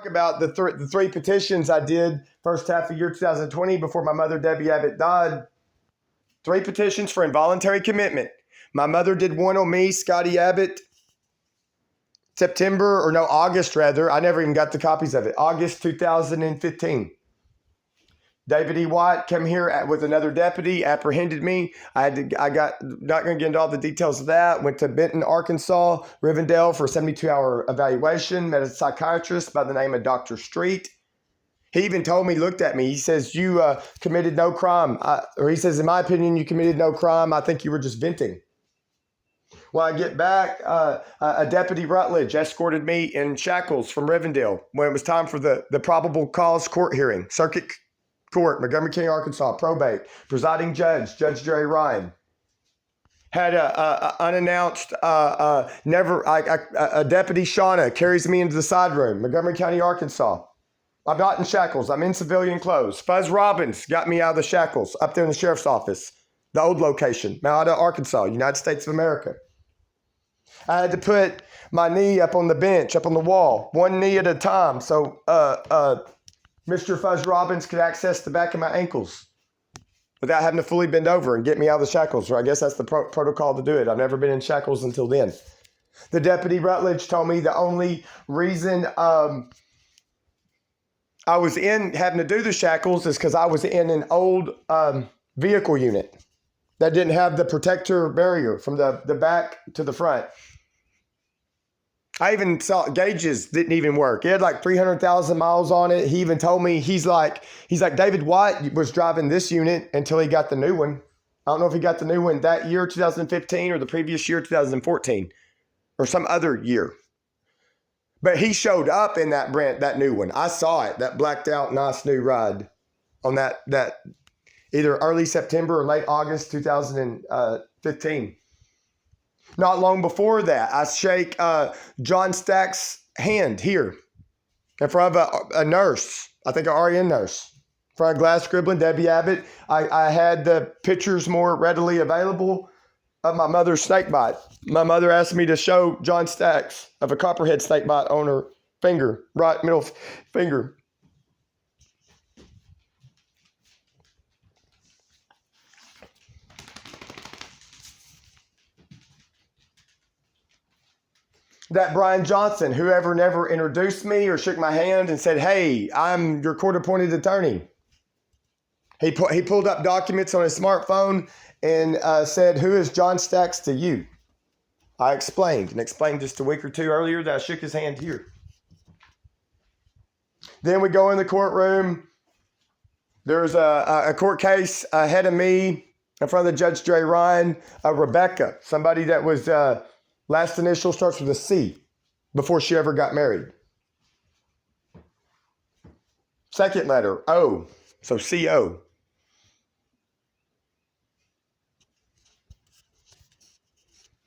About the three petitions I did first half of year 2020 before my mother, Debbie Abbott, died. 3 petitions for involuntary commitment. My mother did one on me, Scotty Abbott, August rather. I never even got the copies of it. August 2015. David E. White came here with another deputy, apprehended me. Not going to get into all the details of that. Went to Benton, Arkansas, Rivendell for a 72-hour evaluation. Met a psychiatrist by the name of Dr. Street. He even told me, looked at me. He says, you committed no crime. He says, in my opinion, you committed no crime. I think you were just venting. When I get back, a Deputy Rutledge escorted me in shackles from Rivendell when it was time for the probable cause court hearing. Circuit Court, Montgomery County, Arkansas, probate. Presiding judge, Judge Jerry Ryan. Had a unannounced, a Deputy Shauna carries me into the side room, Montgomery County, Arkansas. I'm not in shackles. I'm in civilian clothes. Fuzz Robbins got me out of the shackles up there in the sheriff's office, the old location, Malada, Arkansas, United States of America. I had to put my knee up on the bench, up on the wall, one knee at a time, so Mr. Fuzz Robbins could access the back of my ankles without having to fully bend over and get me out of the shackles. Or I guess that's the protocol to do it. I've never been in shackles until then. The Deputy Rutledge told me the only reason I was in having to do the shackles is because I was in an old vehicle unit that didn't have the protector barrier from the back to the front. I even saw gauges didn't even work. It had like 300,000 miles on it. He even told me, he's like, David White was driving this unit until he got the new one. I don't know if he got the new one that year, 2015, or the previous year, 2014, or some other year. But he showed up in that new one. I saw it, that blacked out, nice new ride on that either early September or late August 2015. Not long before that, I shake John Stack's hand here in front of a nurse, I think an RN nurse, in front of Gladys Scribbling, Debbie Abbott. I had the pictures more readily available of my mother's snake bite. My mother asked me to show John Stack's of a copperhead snake bite on her finger, right middle finger. That Brian Johnson, whoever never introduced me or shook my hand and said, hey, I'm your court-appointed attorney. He pulled up documents on his smartphone and said, who is John Stacks to you? I explained just a week or two earlier that I shook his hand here. Then we go in the courtroom. There's a court case ahead of me in front of the Judge Jerry Ryan, Rebecca, somebody that was... last initial starts with a C before she ever got married. Second letter, O, so C-O.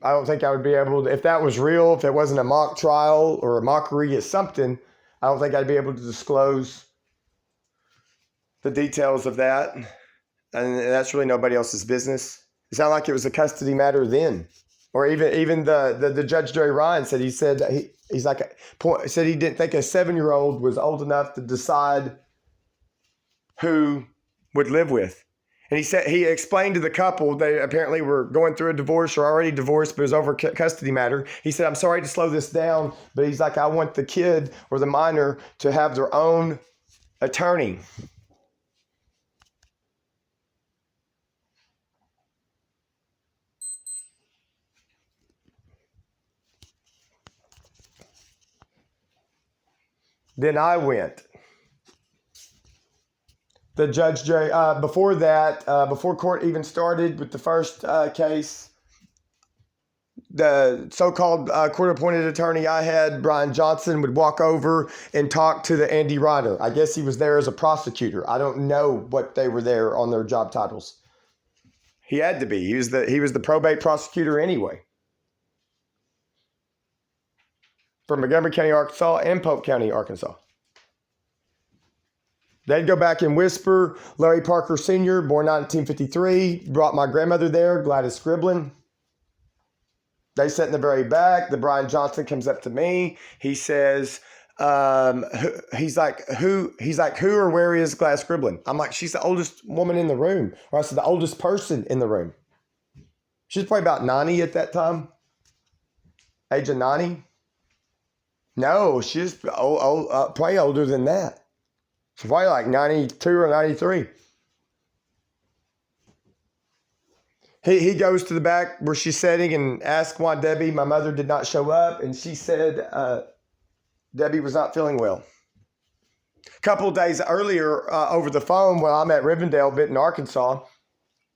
I don't think I would be able to, if that was real, if it wasn't a mock trial or a mockery at something, I don't think I'd be able to disclose the details of that. And that's really nobody else's business. It sounded like it was a custody matter then. Or even the Judge Jerry Ryan said he didn't think a 7-year-old was old enough to decide who would live with. And he explained to the couple, they apparently were going through a divorce or already divorced, but it was over a custody matter. He said, I'm sorry to slow this down, but he's like, I want the kid or the minor to have their own attorney. Then I went. The Judge Jerry, before that, before court even started with the first case, the so-called court-appointed attorney I had, Brian Johnson, would walk over and talk to the Andy Ryder. I guess he was there as a prosecutor. I don't know what they were there on their job titles. He had to be. He was the probate prosecutor anyway. For Montgomery County, Arkansas, and Polk County, Arkansas. They'd go back and whisper. Larry Parker Sr., born 1953, brought my grandmother there, Gladys Scribbling. They sat in the very back. The Brian Johnson comes up to me. He says, He's like, who or where is Glass Scribbling? I'm like, she's the oldest woman in the room. Or I said, the oldest person in the room. She's probably about 90 at that time. Age of 90. No, she's probably older than that. She's probably like 92 or 93. He goes to the back where she's sitting and asks why Debbie, my mother, did not show up. And she said Debbie was not feeling well. A couple of days earlier, over the phone, while I'm at Rivendell, Benton, Arkansas,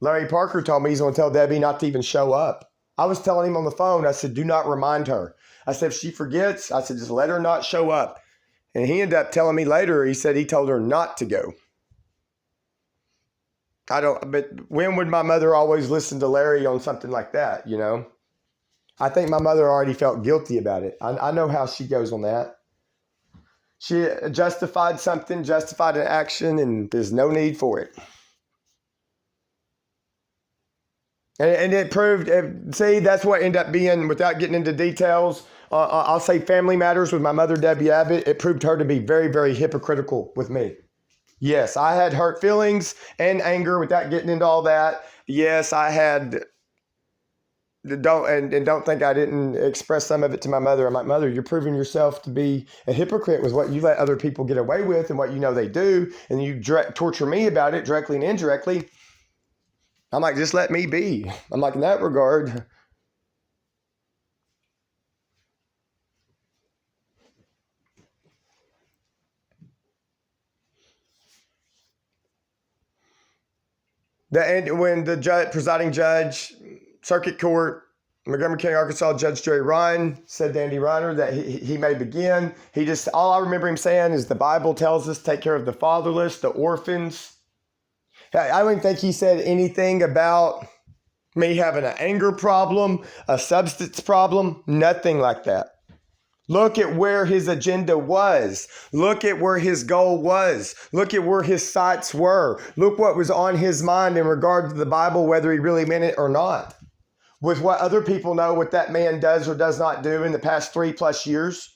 Larry Parker told me he's going to tell Debbie not to even show up. I was telling him on the phone, I said, do not remind her. I said, if she forgets, I said, just let her not show up. And he ended up telling me later, he said he told her not to go. But when would my mother always listen to Larry on something like that, you know? I think my mother already felt guilty about it. I know how she goes on that. She justified something, justified an action, and there's no need for it. And it proved, see, that's what ended up being, without getting into details, I'll say Family Matters with my mother, Debbie Abbott, it proved her to be very, very hypocritical with me. Yes, I had hurt feelings and anger without getting into all that. Yes, I had, don't think I didn't express some of it to my mother. I'm like, Mother, you're proving yourself to be a hypocrite with what you let other people get away with and what you know they do. And you torture me about it directly and indirectly. I'm like, just let me be. I'm like, in that regard. And when the presiding judge, Circuit Court, Montgomery County, Arkansas, Judge Jerry Ryan said to Andy Reiner that he may begin. All I remember him saying is the Bible tells us take care of the fatherless, the orphans. I don't even think he said anything about me having an anger problem, a substance problem, nothing like that. Look at where his agenda was. Look at where his goal was. Look at where his sights were. Look what was on his mind in regard to the Bible, whether he really meant it or not. With what other people know what that man does or does not do in the past 3+ years.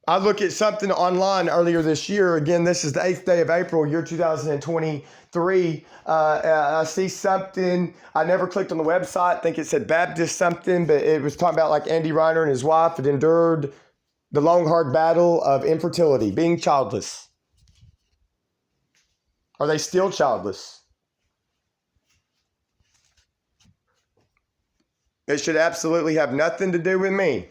I look at something online earlier this year. Again, this is the 8th day of April, year 2023. I see something. I never clicked on the website. I think it said Baptist something, but it was talking about like Andy Reiner and his wife had endured the long, hard battle of infertility, being childless. Are they still childless? It should absolutely have nothing to do with me.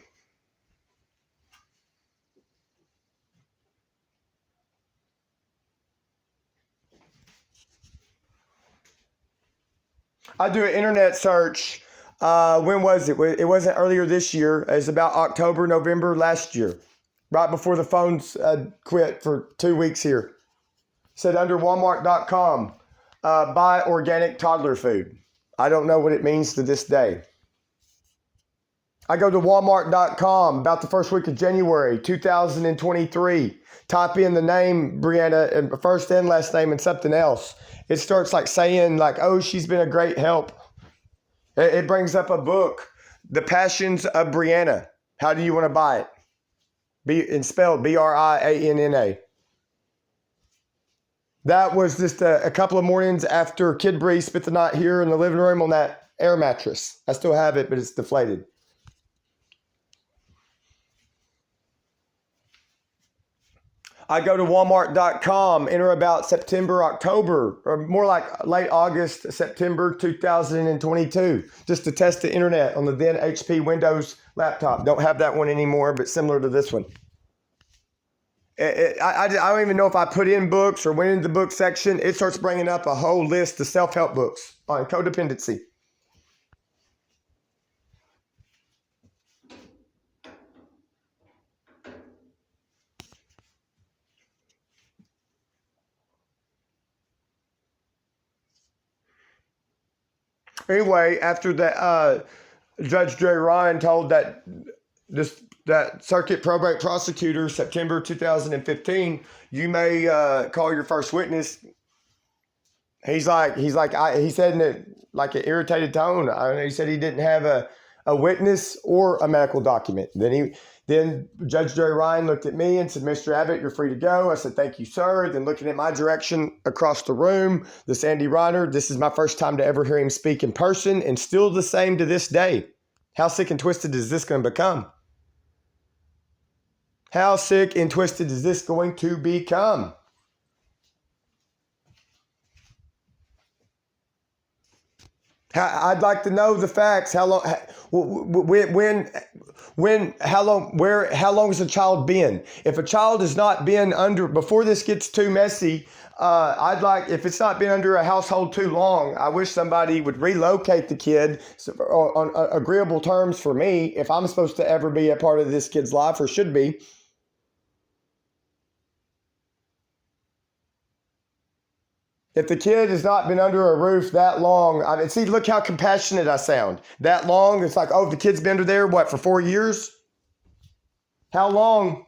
I do an internet search. When was it? It wasn't earlier this year. It was about October, November last year, right before the phones quit for 2 weeks here. It said under Walmart.com, buy organic toddler food. I don't know what it means to this day. I go to Walmart.com about the first week of January 2023. Type in the name Brianna, first and last name, and something else. It starts like saying like, oh, she's been a great help. It brings up a book, The Passions of Brianna. How do you want to buy it? It's spelled Brianna. That was just a couple of mornings after Kid Bree spent the night here in the living room on that air mattress. I still have it, but it's deflated. I go to Walmart.com, enter about September, October, or more like late August, September 2022, just to test the internet on the then HP Windows laptop. Don't have that one anymore, but similar to this one. I don't even know if I put in books or went into the book section. It starts bringing up a whole list of self-help books on codependency. Anyway, after that, Judge Jerry Ryan told that circuit probate prosecutor, September 2015, you may call your first witness. He said in like an irritated tone. He said he didn't have a witness or a medical document. Then Judge Jerry Ryan looked at me and said, Mr. Abbott, you're free to go. I said, thank you, sir. Then looking at my direction across the room, this Andy Reiner, this is my first time to ever hear him speak in person, and still the same to this day. How sick and twisted is this going to become? How sick and twisted is this going to become? I'd like to know the facts. How long? How long has a child been? If a child has not been under, before this gets too messy, if it's not been under a household too long, I wish somebody would relocate the kid on agreeable terms for me, if I'm supposed to ever be a part of this kid's life, or should be. If the kid has not been under a roof that long, see, look how compassionate I sound. That long, it's like, oh, the kid's been under there, what, for 4 years? How long?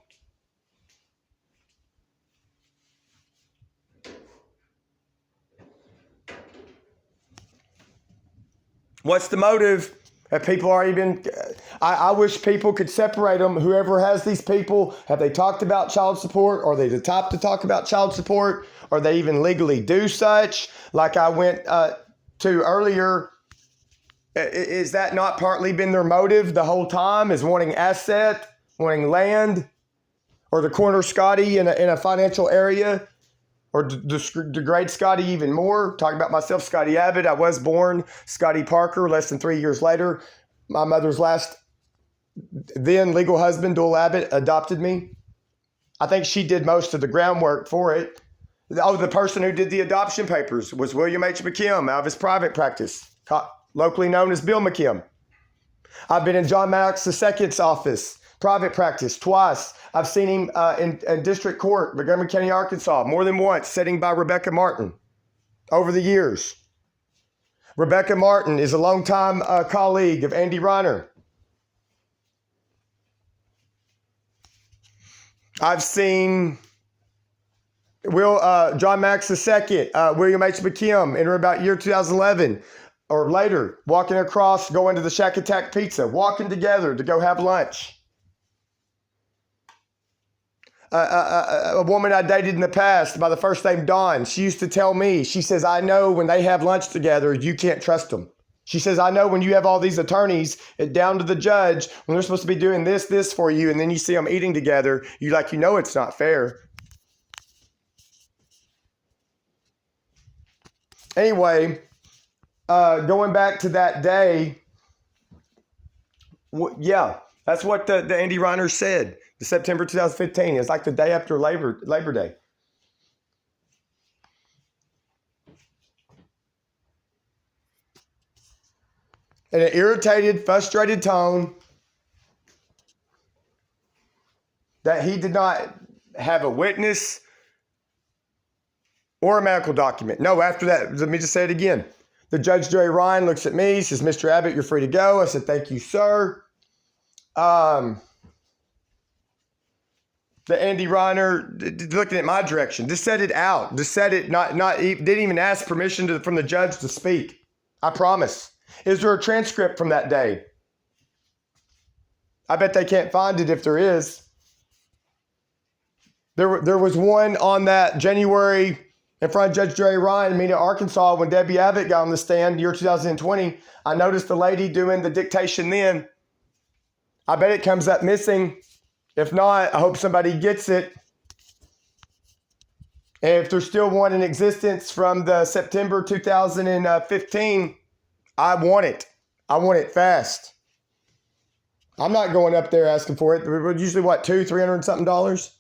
What's the motive? Have people already been... I wish people could separate them. Whoever has these people, have they talked about child support? Are they the type to talk about child support? Or they even legally do such? Like I went to earlier, is that not partly been their motive the whole time? Is wanting asset, wanting land, or to corner Scotty in a financial area? Or degrade Scotty even more? Talking about myself, Scotty Abbott. I was born Scotty Parker less than 3 years later. My mother's last then legal husband, Doyle Abbott, adopted me. I think she did most of the groundwork for it. Oh, the person who did the adoption papers was William H. McKim out of his private practice, locally known as Bill McKim. I've been in John Maddox II's office, private practice, twice. I've seen him in district court, Montgomery County, Arkansas, more than once, sitting by Rebecca Martin over the years. Rebecca Martin is a longtime colleague of Andy Reiner. I've seen John Maddox II, William H. McKim, in about year 2011 or later, walking across, going to the Shack Attack Pizza, walking together to go have lunch. A woman I dated in the past by the first name Dawn, she used to tell me, she says, I know when they have lunch together, you can't trust them. She says, I know when you have all these attorneys down to the judge, when they're supposed to be doing this for you, and then you see them eating together, you know it's not fair. Anyway, going back to that day, yeah, that's what the Andy Reiner said. The September 2015. It's like the day after Labor Day. In an irritated, frustrated tone, that he did not have a witness or a medical document. No, after that, let me just say it again. The Judge Jerry Ryan looks at me, says, Mr. Abbott, you're free to go. I said, thank you, sir. The Andy Reiner, looking at my direction, just said it out. Just said it, didn't even ask permission from the judge to speak. I promise. Is there a transcript from that day? I bet they can't find it if there is. There was one on that January in front of Judge Jerry Ryan in Mena, Arkansas, when Debbie Abbott got on the stand, year 2020. I noticed the lady doing the dictation then. I bet it comes up missing. If not, I hope somebody gets it. And if there's still one in existence from the September 2015, I want it. I want it fast. I'm not going up there asking for it. We're usually, $200-300 and something dollars?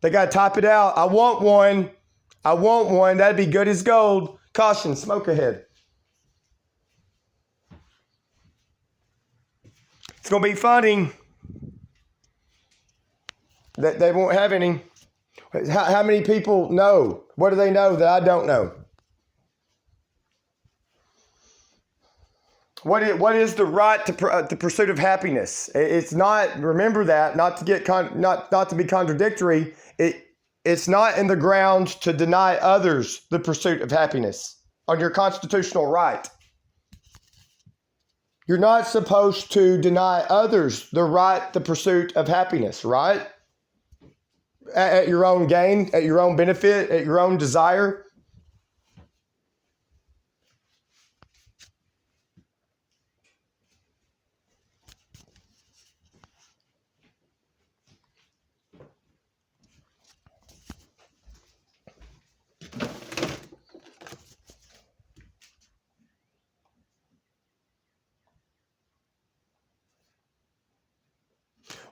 They got to type it out. I want one. I want one. That'd be good as gold. Caution, smoke ahead. It's going to be funny. They won't have any. How many people know? What do they know that I don't know? What is the right to the pursuit of happiness? It's not. Remember that. Not to get not to be contradictory. It's not in the grounds to deny others the pursuit of happiness. on your constitutional right. You're not supposed to deny others the right, the pursuit of happiness, right? At your own gain, at your own benefit, at your own desire.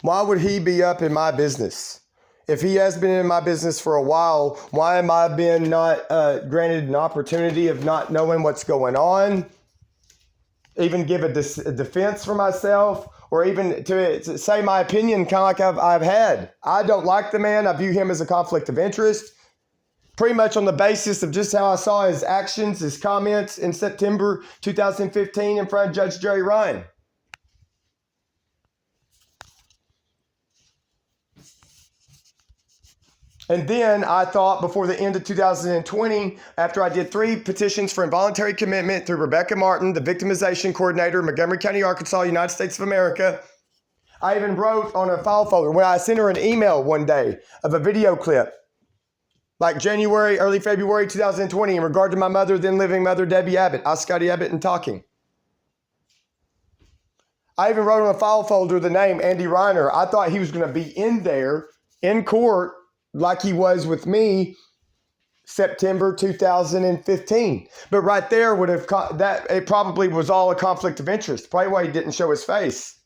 Why would he be up in my business? If he has been in my business for a while, why am I being not granted an opportunity of not knowing what's going on? Even give a defense for myself, or even to say my opinion, kind of like I've had. I don't like the man. I view him as a conflict of interest, pretty much on the basis of just how I saw his actions, his comments in September 2015 in front of Judge Jerry Ryan. And then I thought before the end of 2020, after I did 3 petitions for involuntary commitment through Rebecca Martin, the victimization coordinator, Montgomery County, Arkansas, United States of America, I even wrote on a file folder when I sent her an email one day of a video clip, like January, early February 2020, in regard to my mother, then living mother, Debbie Abbott, Scotty Abbott, and talking. I even wrote on a file folder the name Andy Reiner. I thought he was going to be in there in court like he was with me September 2015. But right there would have, that it probably was all a conflict of interest. Probably why he didn't show his face.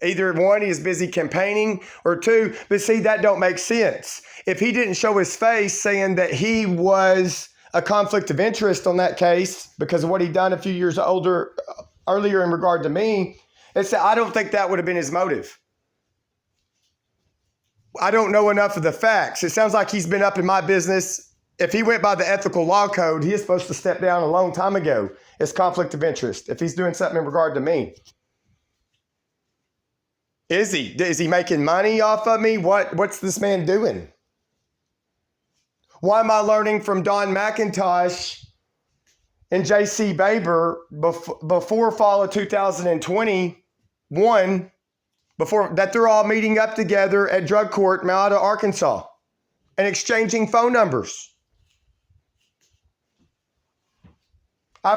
Either 1, he is busy campaigning, or 2, but see, that don't make sense. If he didn't show his face saying that he was a conflict of interest on that case because of what he'd done a few years earlier in regard to me, I don't think that would have been his motive. I don't know enough of the facts. It sounds like he's been up in my business. If he went by the ethical law code, he is supposed to step down a long time ago. It's conflict of interest if he's doing something in regard to me. Is he? Is he making money off of me? What's this man doing? Why am I learning from Don McIntosh and J.C. Baber before fall of 2021, before that they're all meeting up together at drug court, Malta, Arkansas, and exchanging phone numbers? I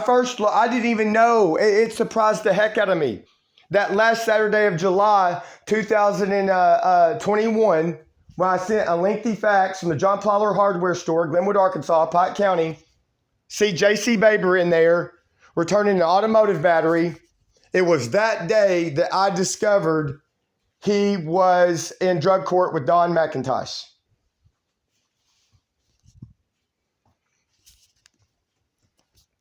didn't even know. It surprised the heck out of me. That last Saturday of July 2021, when I sent a lengthy fax from the John Plyler Hardware Store, Glenwood, Arkansas, Pike County, see J.C. Baber in there, returning an automotive battery. It was that day that I discovered he was in drug court with Don McIntosh.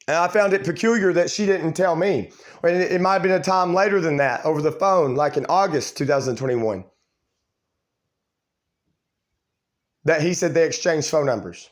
And I found it peculiar that she didn't tell me. It might have been a time later than that, over the phone, like in August 2021, that he said they exchanged phone numbers.